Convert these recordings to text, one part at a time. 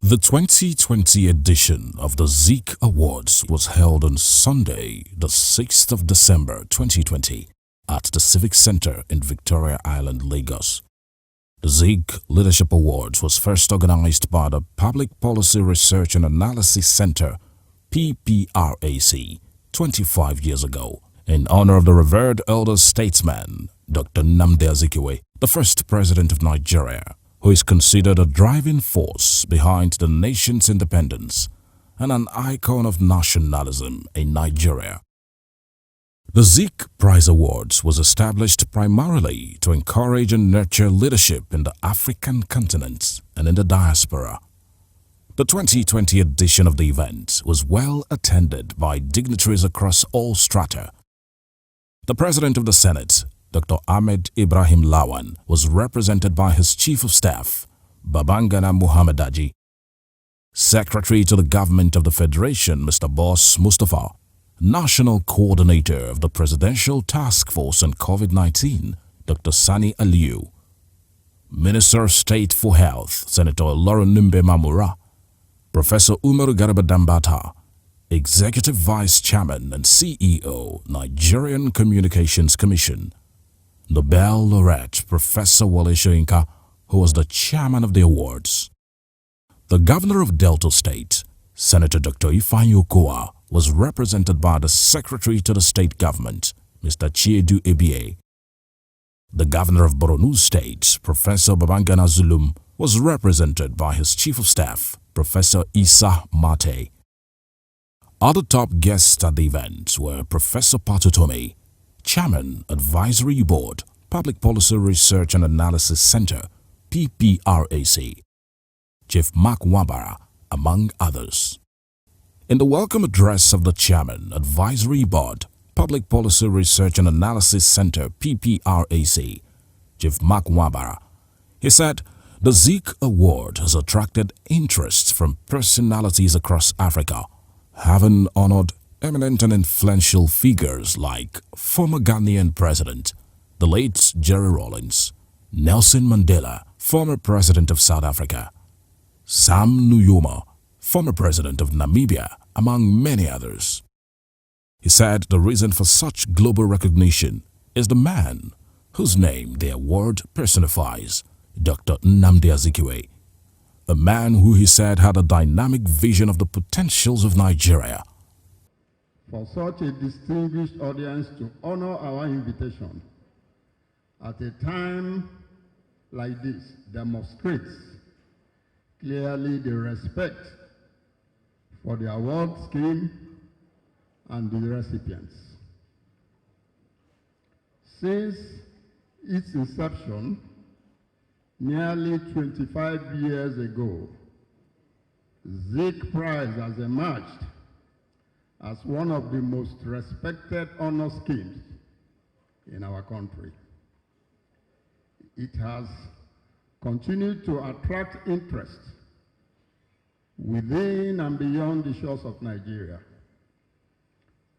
The 2020 edition of the Zeke Awards was held on Sunday, the 6th of December 2020 at the Civic Center in Victoria Island, Lagos. The Zeke Leadership Awards was first organized by the Public Policy Research and Analysis Center, PPRAC, 25 years ago, in honor of the revered elder statesman, Dr. Nnamdi Azikiwe, the first president of Nigeria, who is considered a driving force behind the nation's independence and an icon of nationalism in Nigeria. The Zeke Prize Awards was established primarily to encourage and nurture leadership in the African continent and in the diaspora. The 2020 edition of the event was well attended by dignitaries across all strata. The President of the Senate, Dr. Ahmed Ibrahim Lawan, was represented by his Chief of Staff, Babangana Muhammadaji. Secretary to the Government of the Federation, Mr. Boss Mustafa, National Coordinator of the Presidential Task Force on COVID-19, Dr. Sani Aliyu, Minister of State for Health, Senator Lauren Nimbe Mamura, Professor Umaru Garba Dambata, Executive Vice Chairman and CEO, Nigerian Communications Commission, Nobel laureate Professor Wole Soyinka, who was the chairman of the awards. The Governor of Delta State, Senator Dr. Ifeanyi Okowa, was represented by the Secretary to the State Government, Mr. Chiedu Ebie. The Governor of Borno State, Professor Babangana Zulum, was represented by his Chief of Staff, Professor Issa Mate. Other top guests at the event were Professor Patutome, Chairman, Advisory Board, Public Policy Research and Analysis Center, PPRAC, Chief Mark Wabara, among others. In the welcome address of the Chairman, Advisory Board, Public Policy Research and Analysis Center, PPRAC, Chief Mark Wabara, he said, the Zeke Award has attracted interest from personalities across Africa, having honored eminent and influential figures like former Ghanaian President, the late Jerry Rawlings, Nelson Mandela, former President of South Africa, Sam Nujoma, former President of Namibia, among many others. He said the reason for such global recognition is the man whose name the award personifies, Dr. Nnamdi Azikiwe, a man who he said had a dynamic vision of the potentials of Nigeria. For such a distinguished audience to honor our invitation at a time like this demonstrates clearly the respect for the award scheme and the recipients. Since its inception, nearly 25 years ago, Zeke Prize has emerged as one of the most respected honor schemes in our country. It has continued to attract interest within and beyond the shores of Nigeria.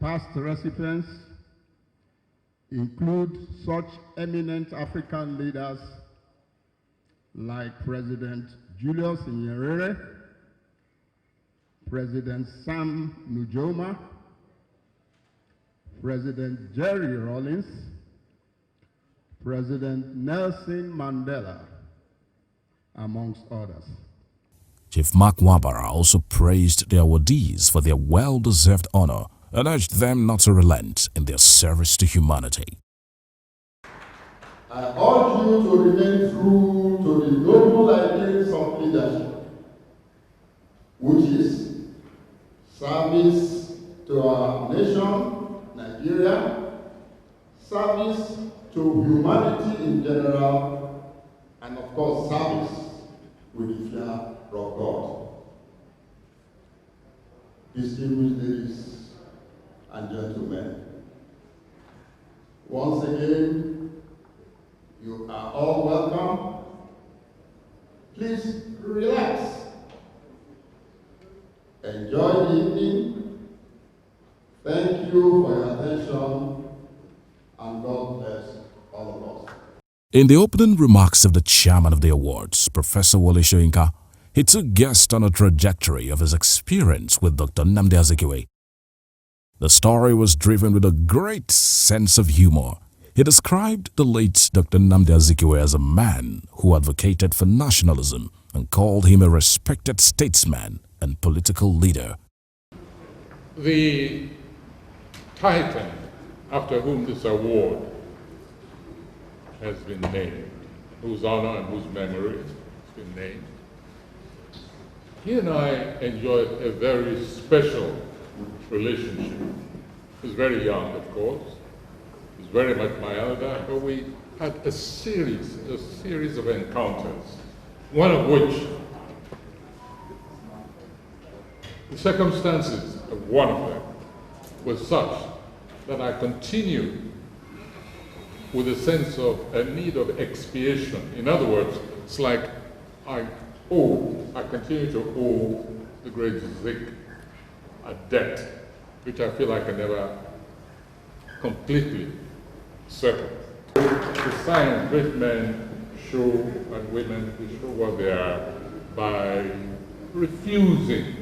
Past recipients include such eminent African leaders like President Julius Nyerere, President Sam Nujoma, President Jerry Rawlings, President Nelson Mandela, amongst others. Chief Mark Wabara also praised the awardees for their well-deserved honor and urged them not to relent in their service to humanity. I urge you to remain true to the noble ideals of leadership, which is service to our nation, Nigeria, service to humanity in general, and of course service with the fear of God. Distinguished ladies and gentlemen, once again, you are all welcome. Please relax. Enjoy the evening. Thank you for your attention, and God bless all of us. In the opening remarks of the chairman of the awards, Professor Wole Soyinka, He took guests on a trajectory of his experience with Dr. Nnamdi Azikiwe. The story was driven with a great sense of humor. He described the late Dr. Nnamdi Azikiwe as a man who advocated for nationalism and called him a respected statesman and political leader. The titan after whom this award has been named, whose honor and whose memory has been named, he and I enjoyed a very special relationship. He was very young, of course. He was very much my elder, but we had a series of encounters, one of which, the circumstances of one of them were such that I continue with a sense of a need of expiation. In other words, it's like I continue to owe the great Zeke a debt, which I feel I can never completely settle. The signs great men show and women who show what they are by refusing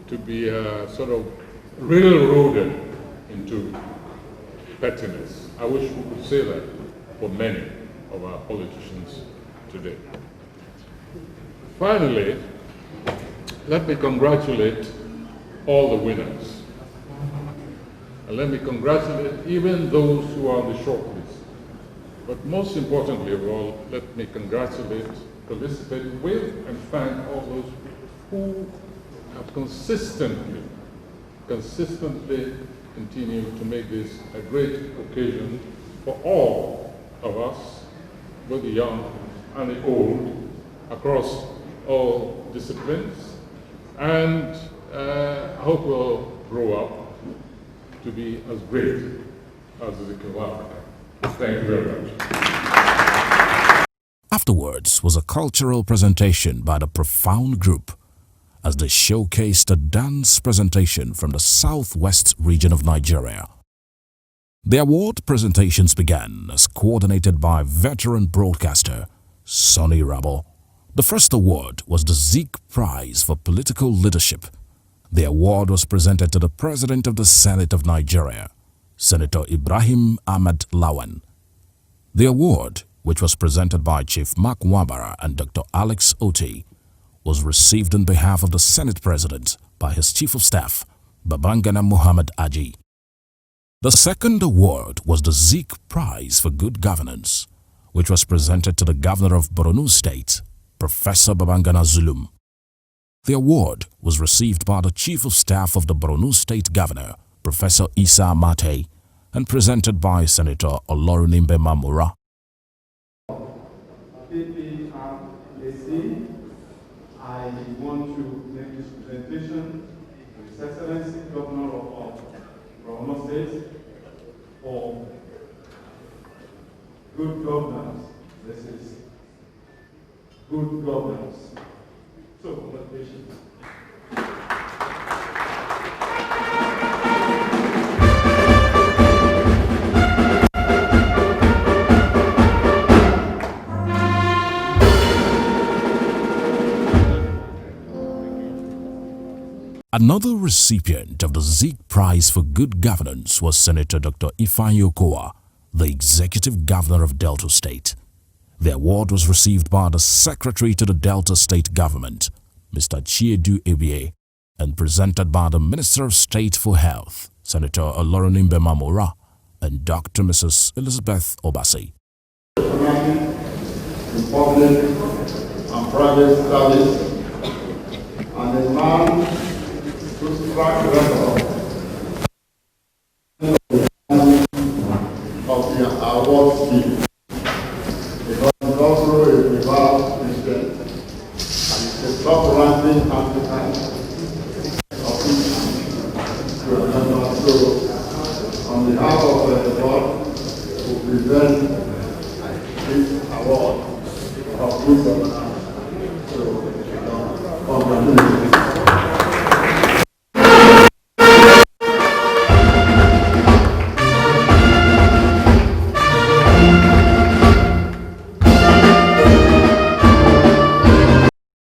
to be sort of railroaded into pettiness. I wish we could say that for many of our politicians today. Finally, let me congratulate all the winners. And let me congratulate even those who are on the short list. But most importantly of all, let me congratulate, felicitate with, and thank all those who have consistently continued to make this a great occasion for all of us, both the young and the old, across all disciplines, and I hope we'll grow up to be as great as the King of Africa. Thank you very much. Afterwards was a cultural presentation by the Profound Group, as they showcased a dance presentation from the southwest region of Nigeria. The award presentations began as coordinated by veteran broadcaster Sonny Rabo. The first award was the Zeke Prize for Political Leadership. The award was presented to the President of the Senate of Nigeria, Senator Ibrahim Ahmed Lawan. The award, which was presented by Chief Mark Wabara and Dr. Alex Oti, was received on behalf of the Senate President by his Chief of Staff, Babangana Muhammad Aji. The second award was the Zeke Prize for Good Governance, which was presented to the Governor of Borno State, Professor Babangana Zulum. The award was received by the Chief of Staff of the Borno State Governor, Professor Isa Mate, and presented by Senator Olorunimbe Mamura. I want to make this presentation to His Excellency Governor of Borno State for good governance. This is good governance. So, congratulations. Another recipient of the Zeke Prize for Good Governance was Senator Dr. Ifeanyi Okowa, the Executive Governor of Delta State. The award was received by the Secretary to the Delta State Government, Mr. Chiedu Ebie, and presented by the Minister of State for Health, Senator Olorunimbe Mamura, and Dr. Mrs. Elizabeth Obasi. In public and private service, and a man whose track record of the award scheme, because he's also a devout Christian and is a top-ranking African of which you remember. So, on behalf of the board, we present this award of good governance. So, congratulations.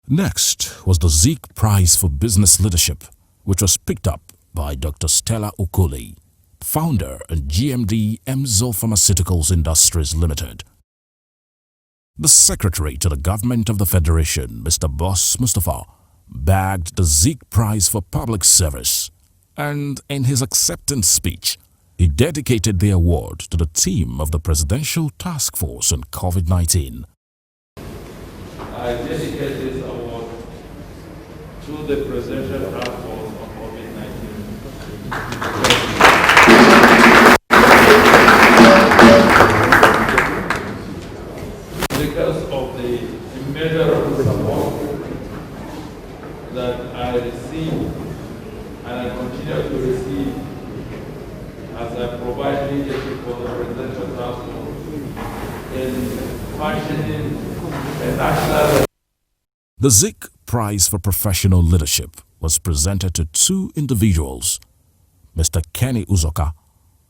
Next was the Zeke Prize for Business Leadership, which was picked up by Dr. Stella Okoli, founder and GMD Emzo Pharmaceuticals Industries Limited. The Secretary to the Government of the Federation, Mr. Boss Mustafa, bagged the Zeke Prize for Public Service, and in his acceptance speech, he dedicated the award to the team of the Presidential Task Force on COVID-19. I dedicate this award to the Presidential Task Force on COVID-19. Because of the immeasurable support that I receive and I continue to receive as I provide leadership for the Presidential Task Force in functioning a national. The Zeke Prize for Professional Leadership was presented to two individuals, Mr. Kenny Uzoka,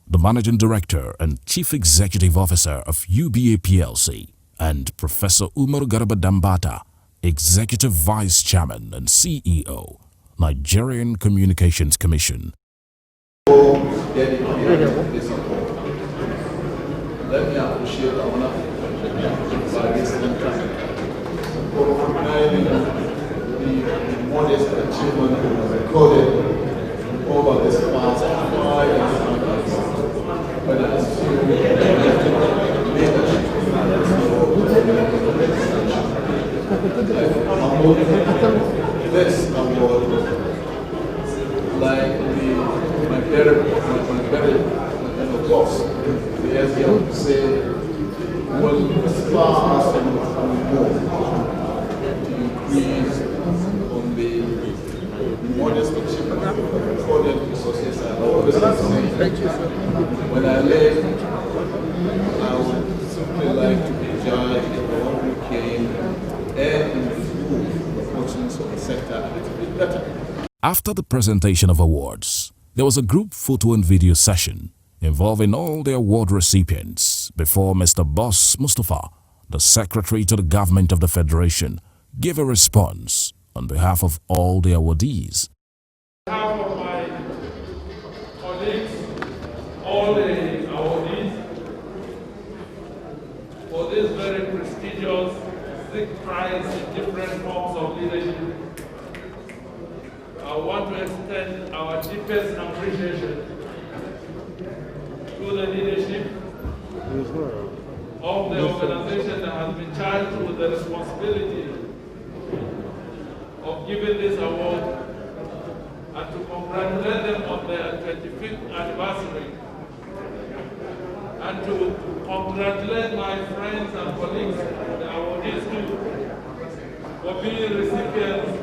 the Managing Director and Chief Executive Officer of UBA PLC, and Professor Umar Garba Dambata, Executive Vice Chairman and CEO, Nigerian Communications Commission. Let me appreciate our for recognizing the modest achievement recorded over this past 5 years, but as to leadership. This award, like my very boss, the SDM would say, was far and more to increase on the modest achievement recorded resources. I always say, when I left, I would simply like to be judged on what we came and improve the functions of the sector a little bit better. After the presentation of awards, there was a group photo and video session involving all the award recipients before Mr. Boss Mustafa, the Secretary to the Government of the Federation, gave a response on behalf of all the awardees. On behalf of my colleagues, all the awardees, for this very prestigious Zeke Prize in different forms of leadership, I want to extend our deepest appreciation to the leadership of the organization that has been charged with the responsibility of giving this award, and to congratulate them on their 25th anniversary, and to congratulate my friends and colleagues, the awardees too, for being recipients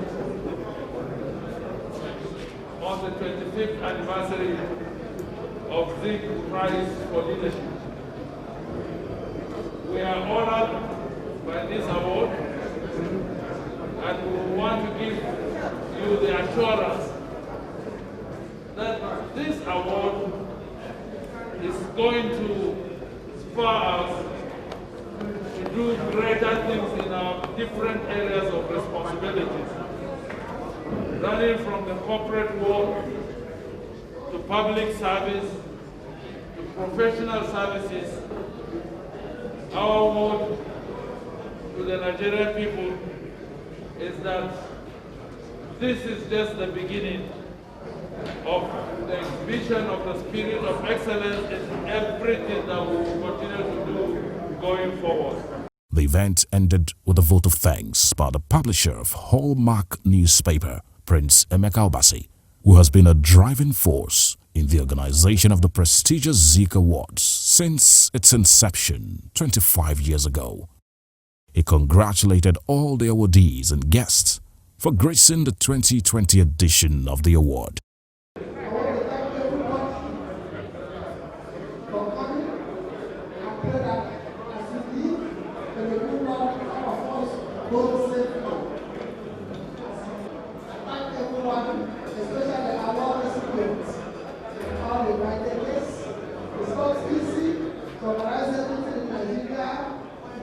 on the 25th anniversary of Zeke Prize for Leadership. We are honored by this award, and we want to give you the assurance that this award is going to spur us to do greater things in our different areas of responsibilities, running from the corporate world to public service to professional services. Our word to the Nigerian people is that this is just the beginning of the exhibition of the spirit of excellence in everything that we will continue to do going forward. The event ended with a vote of thanks by the publisher of Hallmark newspaper, Prince Emeka Obasi, who has been a driving force in the organization of the prestigious Zeke Awards since its inception 25 years ago. He congratulated all the awardees and guests for gracing the 2020 edition of the award.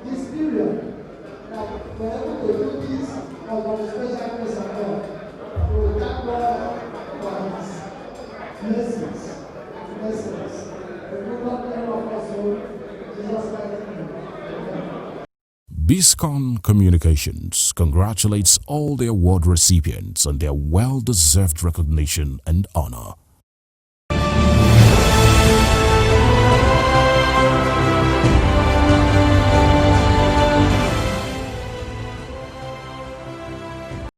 This period, that we're able to do this, was a special place. BISCON Communications congratulates all the award recipients on their well-deserved recognition and honor.